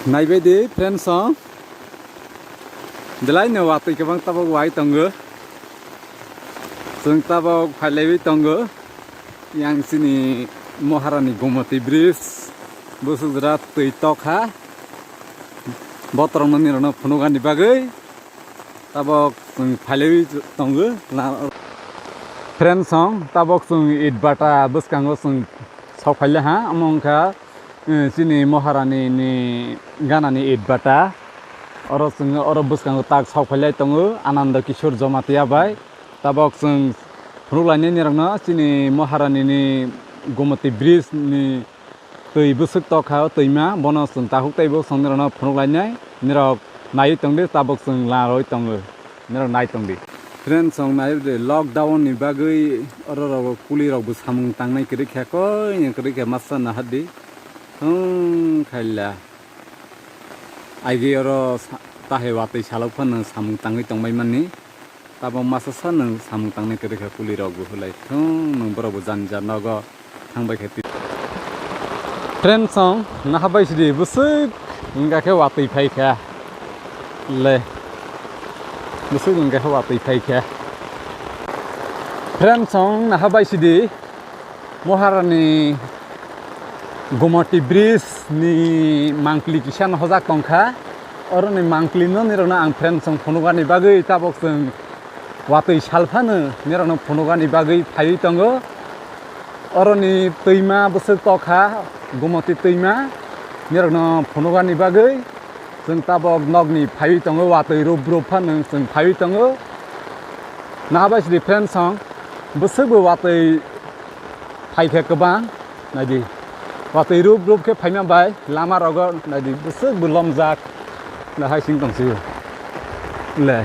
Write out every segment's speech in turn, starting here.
Naibedi friend song delay no wati ke bang tabok wai tonggo sung tabok phailebi tonggo yang sini Maharani Gomati Bridge busudrat tui tokha botorong nani rono phunugani bagai tabok sung phailebi tonggo friend song tabok sung idbata buskango sung sokhaile ha amongka sini Maharani ni gana ni idbata oro sung oro buskango tak sokhaile tongo Ananda Kishore Jamatia bai tabok sung phunuglaini nirangno sini Maharani ni Gomati Bridge ni tui busuk tokha tuima bono sung tahuk taibo sung nirangno phunuglainai nirok nai tongde tabok sung laroi tongo nirok nai tongde friend song nai de lockdown ni bagai oro ro kuli rok bu samung tangnai kri kha ko yang kri kha masa na hadi khaila aigi oro tahe watai salok phan samung tangai tongbai mani tabo masa san samung tangnai kri kha kuli rok bu hulai nong boro bu janjar nogo thangbai khati friend song na habai sidi busuk nga khe watai phai kha le busuk nga khe watai phai kha friend song na habai sidi Maharani Gomati Bridge ni mangkli kisan hojak tongkha oro ni mangkli no nirona ang friend song phunugani bagai tabok sung watui salphano nirona phunugani bagai phai tongo oro ni tuima busuk tokha Gomati tuima nirona phunugani bagai sung tabok nogni phai tongo watui rup phano sung phai tongo na habai sidi friend song busuk bo watui phai kha kobang nadi watui rup ke phaima bai lama rogo nadi busuk bulom jak na hai sing tongsi le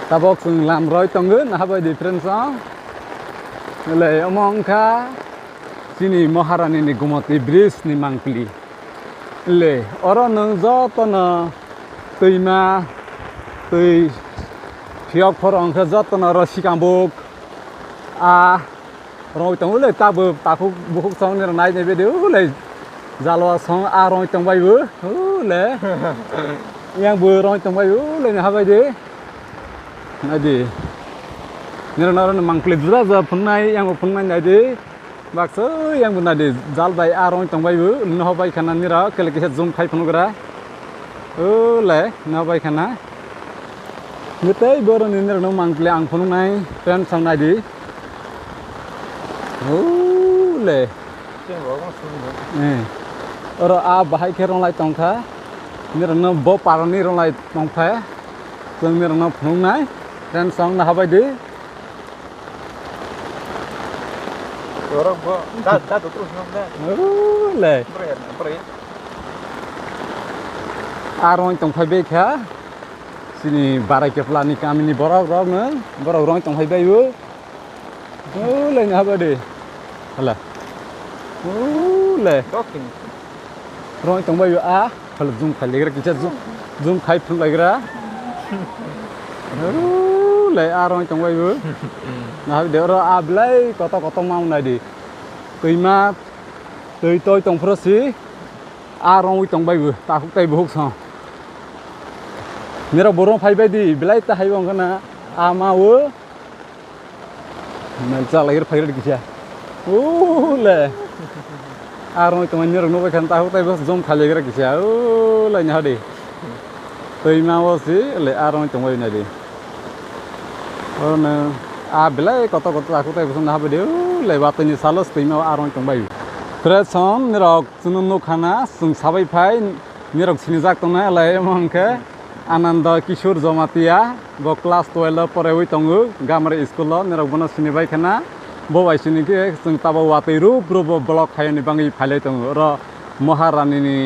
tabok sung lam roi tongo na habai di friend song le among kha sini Maharani ni Gomati Bridge ni mangkli le oro nang jotona tuima tui phiok phorong kha jotona ro sikambok roi tong le tabu taku buhuk song ni nai ne video le jalo song roi tong bai bu le yang bu roi tong bai le na bai de na de ni na ro mangkli dra ja phunai yang phunai na de bakso yang bu na de jal bai roi tong bai bu no bai khana ni ra kele ke zoom khai phungra le na bai khana ngetei boro ni na mangkli ang phunai friend song na di le oro bahai khe rong lai tongkha nirno bo parani rong lai tongpha sung nirno phungnai friend song na habai di orang bo da terus nongda le pre arong tongphai be kha sini barai keplani kami ni borok rok ne borok rong tongphai be bu le na habai di hala le talking rong tong bai hal zoom khai legra kicha zoom khai phun legra le rong tong bai na de ro blai koto mau nai di tuima tui toi tong prosi rong tong bai ta khuk tai buk so mera borong phai bai di blai ta hai bong kana mau na cha legra phai ri kicha le arong tong nyer no kan tahu tai bos jom khale gra kisia le nya de tui ma wo si le arong tong bai na de ona belai koto aku tai bos na ha de le ba tani salos tui ma arong tong bai preson nirok sunun no khana sung sabai phai nirok sinijak tong na le mangke Ananda Kishore Jamatia bo class 12 pore hui tongu gamre school lo nirok bono sinibai khana bo bai sini ke sung tabo watai rup block khayani bangi phalai tong ro Maharani ni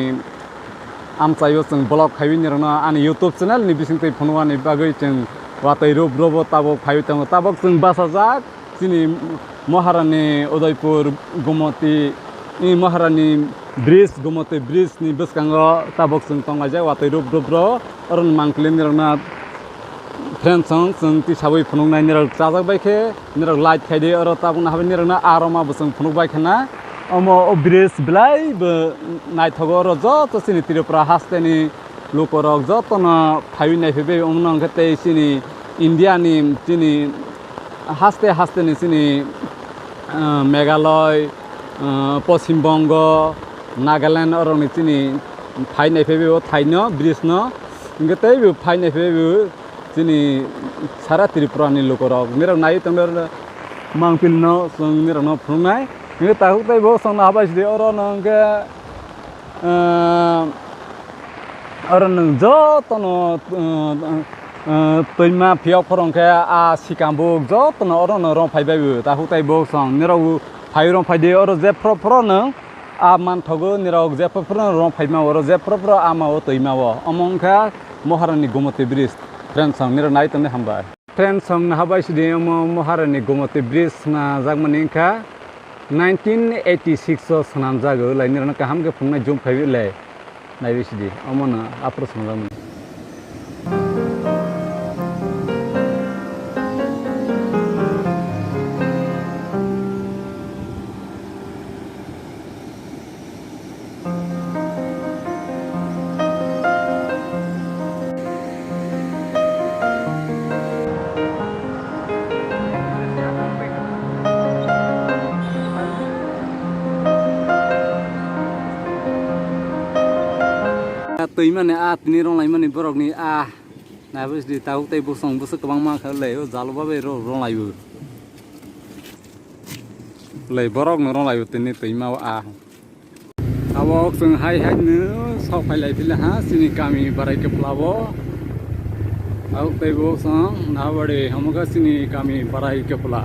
amchayo sung block khayini rona ani YouTube channel ni bising tai phonwani bagai chung watai rup tabo phayu tong tabok sung basajak sini Maharani Udaipur Gomati ni Maharani Bridge Gomati Bridge ni biskango tabok sung tongaja watai rup ro oron mangklin rona friend song sung ti sabai phunung nai niral chajak bai khe niral light khai de oro tabung na habai nirang na aroma busung phunuk bai khana omo bridge belai be naithogo ro joto sini Tripura hasteni lokorok joto no phai naifebe omnong khate sini India ni sini haste ni sini Meghalaya Paschim Bongo Nagaland orong ni sini phai naifebe o thaino bridge no ngate be phai naifebe sini sara Tripura ni lokorok mirang nai tongler mangpil no song mirang no phungnai nge tahu tai bo song na habas de oro nang ke oro nang jo tono toima phiok phorong ke a sikambo jo tono oro no rong phai bai tahu tai bo song nirau phai rong phai de oro je pro nang a man thogo nirau je pro rong phai ma oro je pro a ma o toima wo among kha Maharani Gomoti bridge friend song nirau nai tone hamba friend song na habas de Maharani Gomoti bridge na jagmani kha 1986 sanam jago lai nirana kaham ke phungna jum phai le nai bisidi amona apros mangam tui mane a tini rong lai mane borok ni a na bus di tahu tai busong busuk kabang ma kha le o jalo ba be rong lai bu le borok no rong lai tini tui ma a awok sung hai nu sok phai lai pila ha sini kami barai ke plabo au tai bo song na bade hamoga sini kami barai ke pla